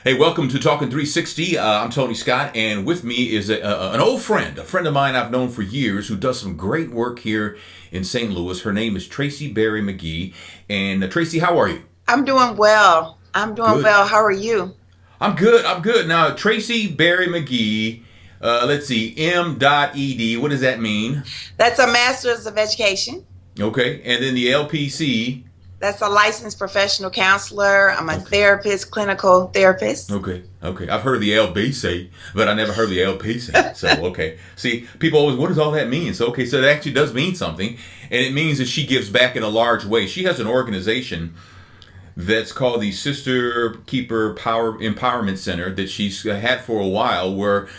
Hey, welcome to Talking 360. I'm Tony Scott, and with me is an old friend, a friend of mine I've known for years who does some great work here in St. Louis. Her name is Tracy Berry-McGhee. And Tracy, how are you? I'm doing well. I'm doing Good. well. How are you? I'm good. I'm good. Now, Tracy Berry-McGhee, let's see, M.ed. What does that mean? That's a master's of education. Okay. And then the LPC. That's a licensed professional counselor. I'm a Okay. therapist, clinical therapist. Okay, okay. I've heard of the LBC, but I never heard of the LPC. So, okay. See, people always, what does all that mean? So, okay, so it actually does mean something. And it means that she gives back in a large way. She has an organization that's called the Sister Keeper Power Empowerment Center that she's had for a while.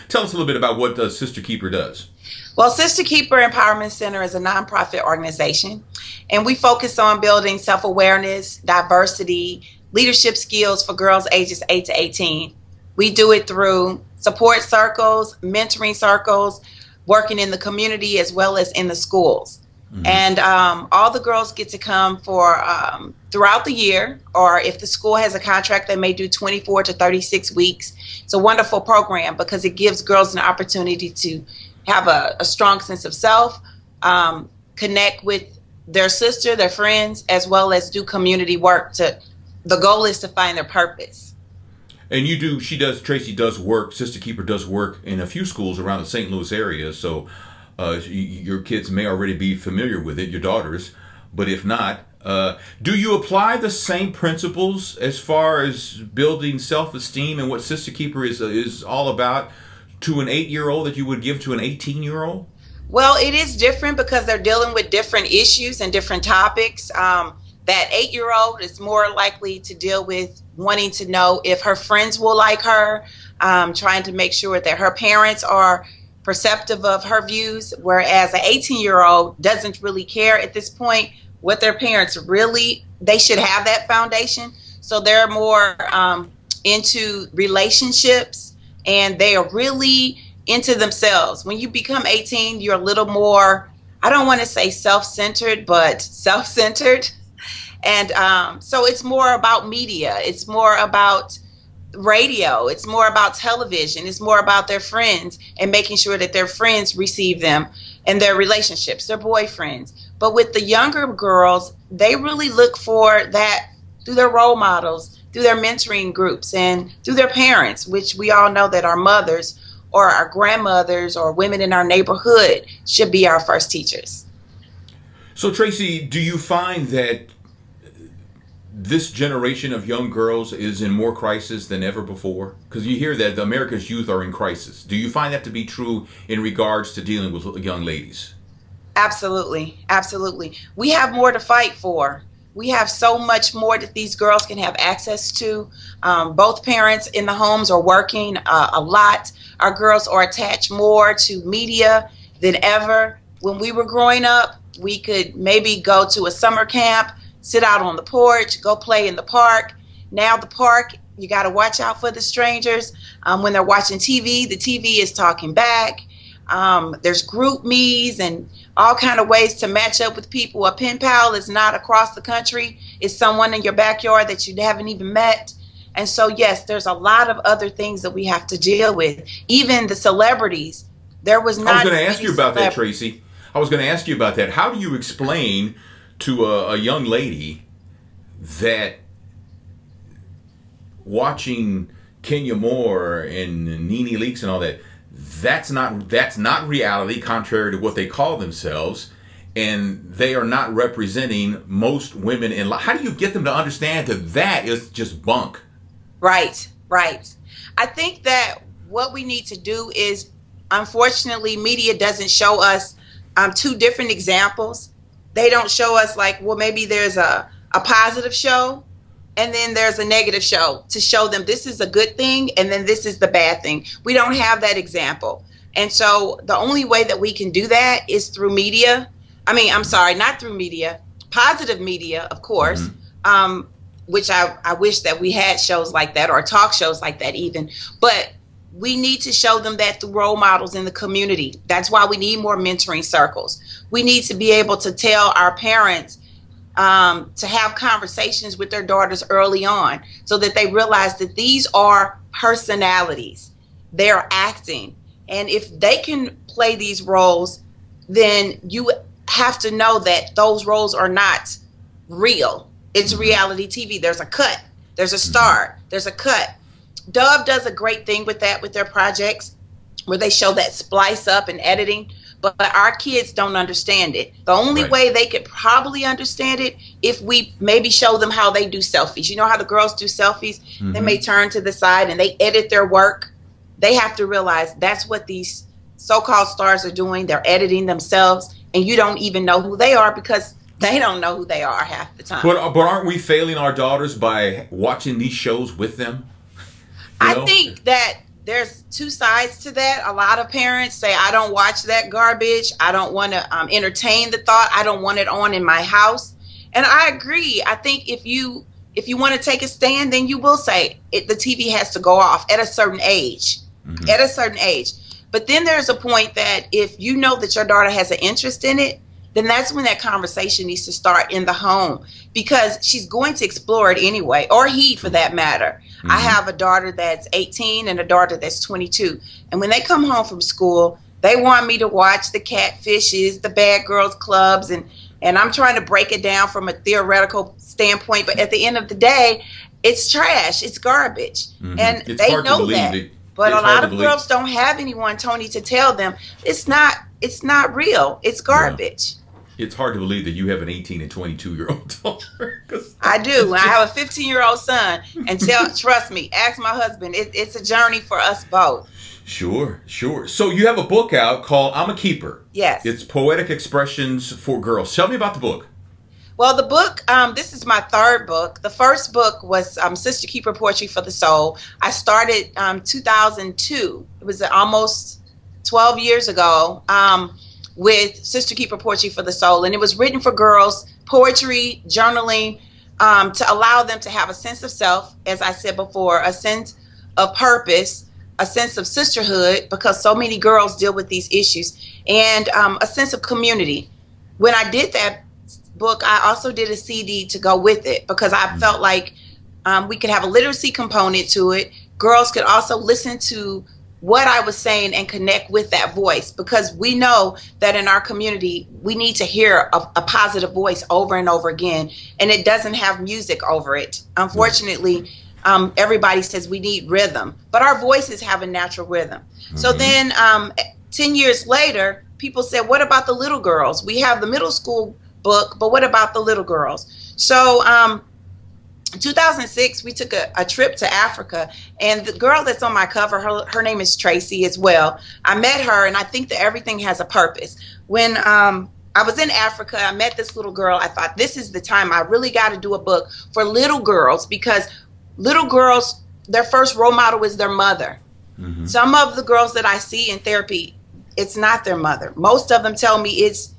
Tell us a little bit about what the Sister Keeper does. Well, Sister Keeper Empowerment Center is a nonprofit organization, and we focus on building self-awareness, diversity, leadership skills for girls ages 8 to 18. We do it through support circles, mentoring circles, working in the community as well as in the schools. And all the girls get to come for throughout the year, or if the school has a contract, they may do 24 to 36 weeks. It's a wonderful program because it gives girls an opportunity to have a strong sense of self, connect with their sister, their friends, as well as do community work. The goal is to find their purpose. And Tracy does work, Sister Keeper does work in a few schools around the St. Louis area. So your kids may already be familiar with it, your daughters. But if not, do you apply the same principles as far as building self-esteem and what Sister Keeper is all about to an 8-year-old that you would give to an 18-year-old? Well, it is different because they're dealing with different issues and different topics. That 8-year-old is more likely to deal with wanting to know if her friends will like her, trying to make sure that her parents are perceptive of her views, whereas an 18-year-old doesn't really care at this point what their parents really, they should have that foundation. So they're more into relationships, and they are really into themselves. When you become 18, you're a little more, I don't want to say self-centered, but self-centered. And so it's more about media. It's more about radio. It's more about television. It's more about their friends and making sure that their friends receive them and their relationships, their boyfriends. But with the younger girls, they really look for that through their role models, through their mentoring groups, and through their parents, which we all know that our mothers or our grandmothers or women in our neighborhood should be our first teachers. So, Tracy, do you find that this generation of young girls is in more crisis than ever before? Because you hear that America's youth are in crisis. Do you find that to be true in regards to dealing with young ladies? Absolutely. Absolutely. We have more to fight for. We have so much more that these girls can have access to. Both parents in the homes are working a lot. Our girls are attached more to media than ever. When we were growing up, we could maybe go to a summer camp, sit out on the porch, go play in the park. Now the park, you got to watch out for the strangers. When they're watching TV, the TV is talking back. There's group me's and all kind of ways to match up with people. A pen pal is not across the country. It's someone in your backyard that you haven't even met. And so, yes, there's a lot of other things that we have to deal with. Even the celebrities. There was not. I was going to ask you about that, celebrities. Tracy. I was going to ask you about that. How do you explain to a young lady that watching Kenya Moore and Nene Leakes and all that, that's not reality, contrary to what they call themselves, and they are not representing most women in life? How do you get them to understand that is just bunk? Right, right. I think that what we need to do is, unfortunately, media doesn't show us two different examples. They don't show us like, well, maybe there's a positive show and then there's a negative show to show them this is a good thing and then this is the bad thing. We don't have that example. And so the only way that we can do that is through media. I mean, I'm sorry, not through media, positive media, of course, which I wish that we had shows like that or talk shows like that even. But we need to show them that through role models in the community. That's why we need more mentoring circles. We need to be able to tell our parents to have conversations with their daughters early on so that they realize that these are personalities. They're acting. And if they can play these roles, then you have to know that those roles are not real. It's reality TV. There's a cut. There's a start. There's a cut. Dove does a great thing with that with their projects where they show that splice up and editing. But our kids don't understand it. The only way they could probably understand it if we maybe show them how they do selfies. You know how the girls do selfies? They may turn to the side and they edit their work. They have to realize that's what these so-called stars are doing. They're editing themselves, and you don't even know who they are because they don't know who they are half the time. But aren't we failing our daughters by watching these shows with them? I think that there's two sides to that. A lot of parents say, I don't watch that garbage. I don't want to entertain the thought. I don't want it on in my house. And I agree. I think if you want to take a stand, then you will say the TV has to go off at a certain age. At a certain age. But then there's a point that if you know that your daughter has an interest in it, then that's when that conversation needs to start in the home because she's going to explore it anyway, or he for that matter. I have a daughter that's 18 and a daughter that's 22. And when they come home from school, they want me to watch the Catfishes, the Bad Girls Clubs, and I'm trying to break it down from a theoretical standpoint. But at the end of the day, it's trash. It's garbage. And it's they know that. But a lot of girls don't have anyone, Tony, to tell them it's not real. It's garbage. It's hard to believe that you have an 18 and 22-year-old daughter. I do. I have a 15-year-old son. And trust me, ask my husband. It's a journey for us both. Sure. So you have a book out called I'm a Keeper. Yes. It's Poetic Expressions for Girls. Tell me about the book. Well, the book, this is my third book. The first book was Sister Keeper Poetry for the Soul. I started 2002. It was almost 12 years ago with Sister Keeper Poetry for the Soul. And it was written for girls, poetry, journaling, to allow them to have a sense of self, as I said before, a sense of purpose, a sense of sisterhood, because so many girls deal with these issues, and a sense of community. When I did that book, I also did a CD to go with it because I felt like we could have a literacy component to it. Girls could also listen to what I was saying and connect with that voice, because we know that in our community, we need to hear a positive voice over and over again, and it doesn't have music over it. Unfortunately, everybody says we need rhythm, but our voices have a natural rhythm. So then 10 years later, people said, what about the little girls? We have the middle school book, but what about the little girls? So in 2006, we took a trip to Africa, and the girl that's on my cover, her name is Tracy as well. I met her, and I think that everything has a purpose. When I was in Africa, I met this little girl. I thought, this is the time I really got to do a book for little girls, because little girls, their first role model is their mother. Some of the girls that I see in therapy, it's not their mother. Most of them tell me it's,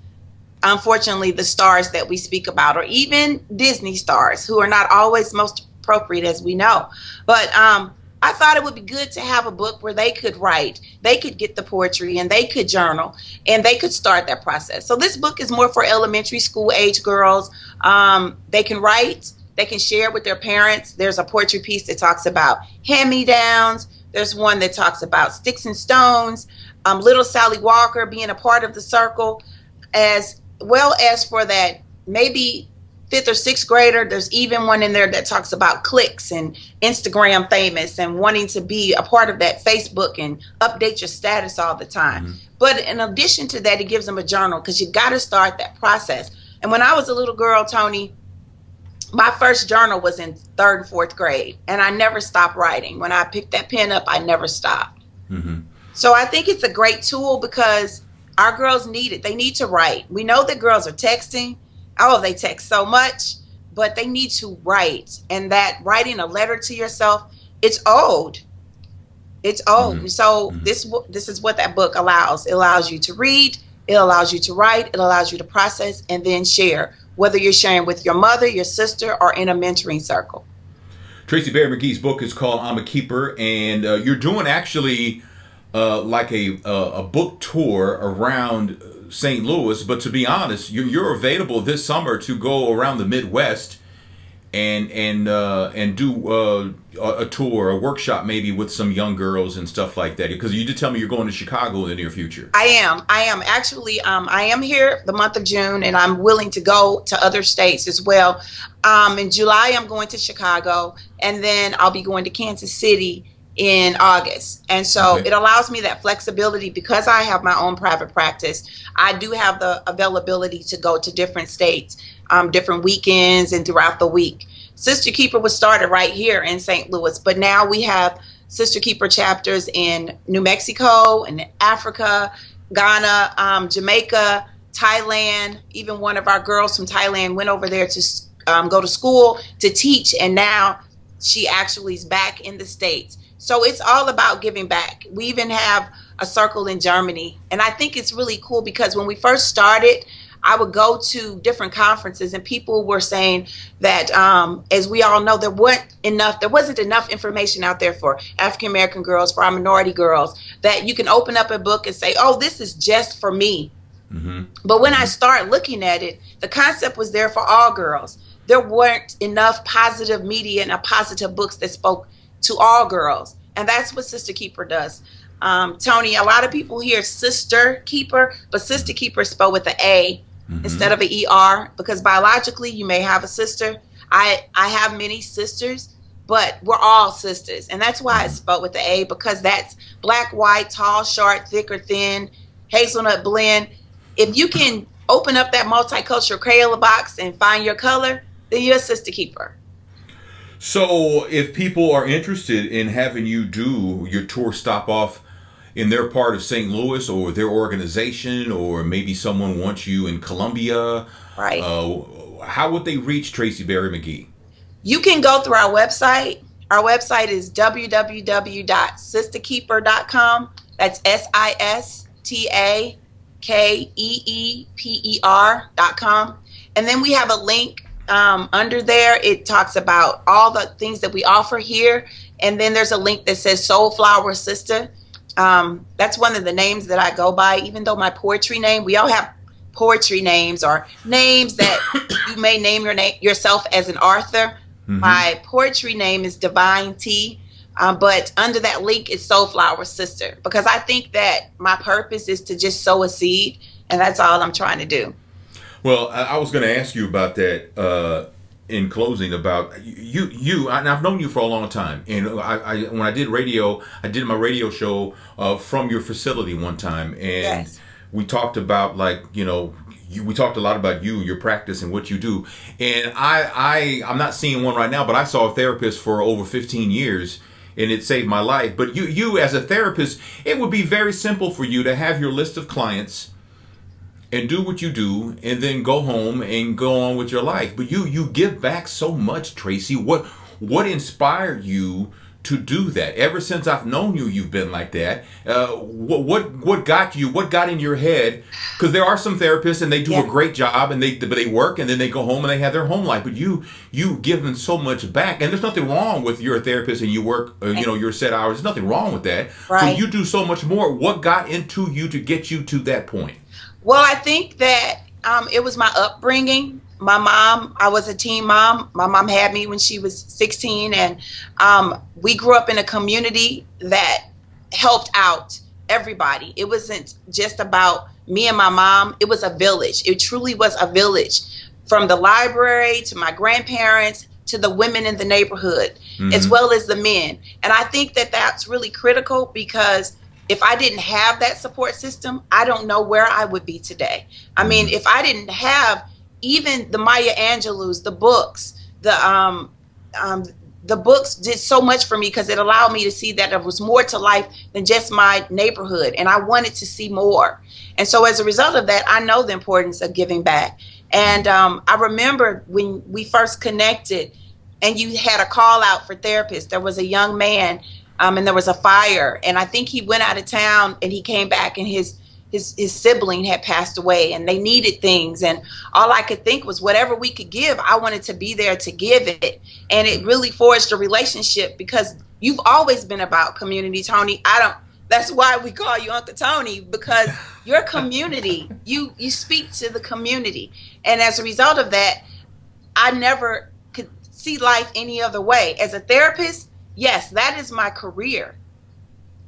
unfortunately, the stars that we speak about, or even Disney stars, who are not always most appropriate, as we know. But I thought it would be good to have a book where they could write, they could get the poetry, and they could journal, and they could start that process. So this book is more for elementary school age girls. They can write, they can share with their parents. There's a poetry piece that talks about hand-me-downs. There's one that talks about sticks and stones, little Sally Walker being a part of the circle, as well as for that maybe 5th or 6th grader. There's even one in there that talks about clicks and Instagram famous and wanting to be a part of that Facebook and update your status all the time. But in addition to that, it gives them a journal, because you got to start that process. And when I was a little girl, Tony, my first journal was in 3rd and 4th grade, and I never stopped writing. When I picked that pen up, I never stopped. So I think it's a great tool because our girls need it. They need to write. We know that girls are texting. Oh, they text so much, but they need to write. And that writing a letter to yourself, it's old. It's old. So this is what that book allows. It allows you to read. It allows you to write. It allows you to process and then share, whether you're sharing with your mother, your sister, or in a mentoring circle. Tracy Berry-McGhee's book is called I'm a Keeper, and you're doing actually like a book tour around St. Louis. But to be honest, you're available this summer to go around the Midwest and do a tour, a workshop maybe with some young girls and stuff like that. Because you did tell me you're going to Chicago in the near future. I am actually. I am here the month of June, and I'm willing to go to other states as well. In July, I'm going to Chicago, and then I'll be going to Kansas City in August. And so it allows me that flexibility because I have my own private practice. I do have the availability to go to different states, different weekends and throughout the week. Sister Keeper was started right here in St. Louis, but now we have Sister Keeper chapters in New Mexico and Africa, Ghana, Jamaica, Thailand. Even one of our girls from Thailand went over there to go to school to teach, and now she actually is back in the States. So it's all about giving back. We even have a circle in Germany. And I think it's really cool because when we first started, I would go to different conferences and people were saying that, as we all know, there wasn't enough information out there for African American girls, for our minority girls, that you can open up a book and say, oh, this is just for me. Mm-hmm. But when I start looking at it, the concept was there for all girls. There weren't enough positive media and positive books that spoke to all girls. And that's what Sister Keeper does. Tony, a lot of people hear Sister Keeper, but Sister Keeper is spelled with an A instead of an ER, because biologically you may have a sister. I have many sisters, but we're all sisters. And that's why it's spelled with the A, because that's black, white, tall, short, thick or thin, hazelnut blend. If you can open up that multicultural Crayola box and find your color, then you're a Sister Keeper. So if people are interested in having you do your tour stop off in their part of St. Louis or their organization, or maybe someone wants you in Columbia, right? How would they reach Tracy Berry-McGhee? You can go through our website. Our website is www.sistakeeper.com. That's SISTAKEEPER.com. And then we have a link under there. It talks about all the things that we offer here. And then there's a link that says Soulflower Sister. That's one of the names that I go by, even though my poetry name, we all have poetry names or names that you may name yourself as an author. Mm-hmm. My poetry name is Divine T. But under that link, it's Soulflower Sister, because I think that my purpose is to just sow a seed, and that's all I'm trying to do. Well, I was going to ask you about that in closing, about you. And I've known you for a long time, and when I did radio, I did my radio show from your facility one time, and yes, we talked about, we talked a lot about your practice and what you do. And I'm not seeing one right now, but I saw a therapist for over 15 years. And it saved my life. But you as a therapist, it would be very simple for you to have your list of clients and do what you do, and then go home and go on with your life. But you give back so much, Tracy. What inspired you to do that? Ever since I've known you, you've been like that. What got you? What got in your head? Because there are some therapists and they do a great job, and they work and then they go home and they have their home life. But you've given so much back, and there's nothing wrong with you're a therapist and you work your set hours. There's nothing wrong with that. Right. But you do so much more. What got into you to get you to that point? Well, I think that it was my upbringing. My mom, I was a teen mom. My mom had me when she was 16, and we grew up in a community that helped out everybody. It wasn't just about me and my mom. It was a village. It truly was a village, from the library to my grandparents to the women in the neighborhood, as well as the men. And I think that that's really critical, because if I didn't have that support system, I don't know where I would be today. I mean, if I didn't have even the Maya Angelou's, the books, the books did so much for me, because it allowed me to see that there was more to life than just my neighborhood, and I wanted to see more. And so as a result of that, I know the importance of giving back. And I remember when we first connected and you had a call out for therapists, there was a young man and there was a fire, and I think he went out of town and he came back, and his sibling had passed away, and they needed things, and all I could think was whatever we could give, I wanted to be there to give it. And it really forged a relationship, because you've always been about community, Tony. That's why we call you Uncle Tony, because your community, you speak to the community. And as a result of that, I never could see life any other way. As a therapist, yes, that is my career.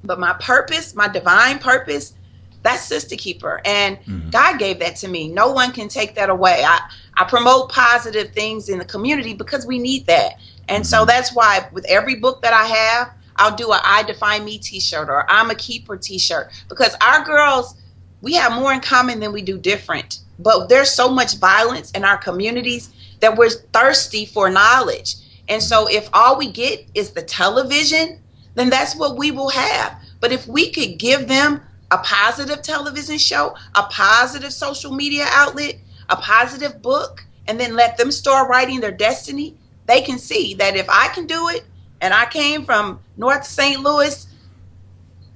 But my purpose, my divine purpose, that's Sister Keeper. And God gave that to me. No one can take that away. I promote positive things in the community because we need that. And so that's why with every book that I have, I'll do a I Define Me t-shirt or I'm a Keeper t-shirt, because our girls, we have more in common than we do different. But there's so much violence in our communities that we're thirsty for knowledge. And so if all we get is the television, then that's what we will have. But if we could give them a positive television show, a positive social media outlet, a positive book, and then let them start writing their destiny, they can see that if I can do it, and I came from North St. Louis,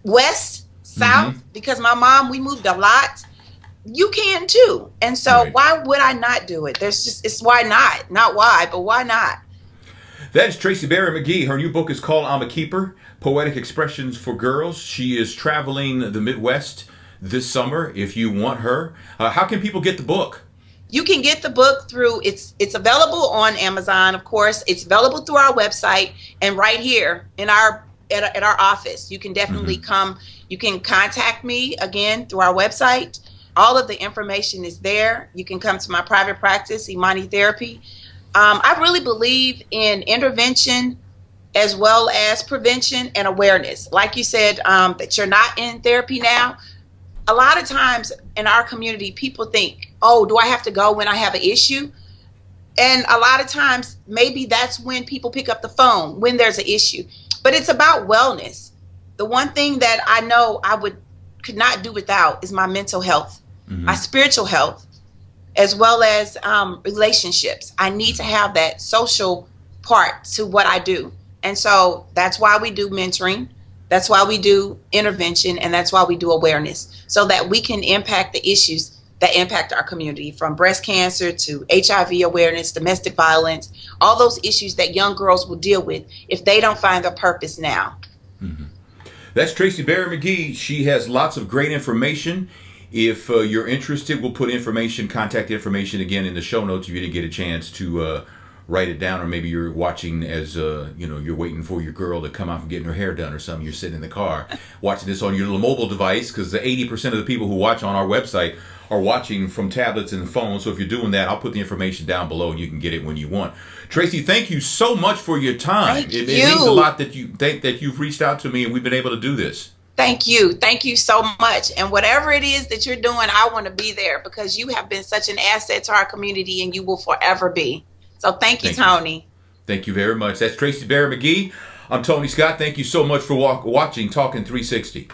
west, south, because my mom, we moved a lot, you can too. And so why would I not do it? It's why not why, but why not? That is Tracy Berry-McGhee. Her new book is called I'm a Keeper, Poetic Expressions for Girls. She is traveling the Midwest this summer. If you want her, how can people get the book? You can get the book through, it's available on Amazon, of course. It's available through our website and right here in at our office. You can definitely come. You can contact me again through our website. All of the information is there. You can come to my private practice, Imani Therapy. I really believe in intervention as well as prevention and awareness. Like you said, that you're not in therapy now. A lot of times in our community, people think, oh, do I have to go when I have an issue? And a lot of times, maybe that's when people pick up the phone, when there's an issue. But it's about wellness. The one thing that I know could not do without is my mental health, my spiritual health, as well as relationships. I need to have that social part to what I do. And so that's why we do mentoring. That's why we do intervention, and that's why we do awareness, so that we can impact the issues that impact our community, from breast cancer to HIV awareness, domestic violence, all those issues that young girls will deal with if they don't find their purpose now. That's Tracy Berry-McGhee. She has lots of great information. If you're interested, we'll put contact information again in the show notes if you didn't get a chance to write it down, or maybe you're watching as you're waiting for your girl to come out from getting her hair done or something. You're sitting in the car watching this on your little mobile device, because the 80% of the people who watch on our website are watching from tablets and phones. So if you're doing that, I'll put the information down below and you can get it when you want. Tracy, thank you so much for your time. It means a lot that you've reached out to me and we've been able to do this. Thank you. Thank you so much. And whatever it is that you're doing, I want to be there, because you have been such an asset to our community and you will forever be. So thank you, Tony. Thank you very much. That's Tracy Berry-McGhee. I'm Tony Scott. Thank you so much for watching Talking 360.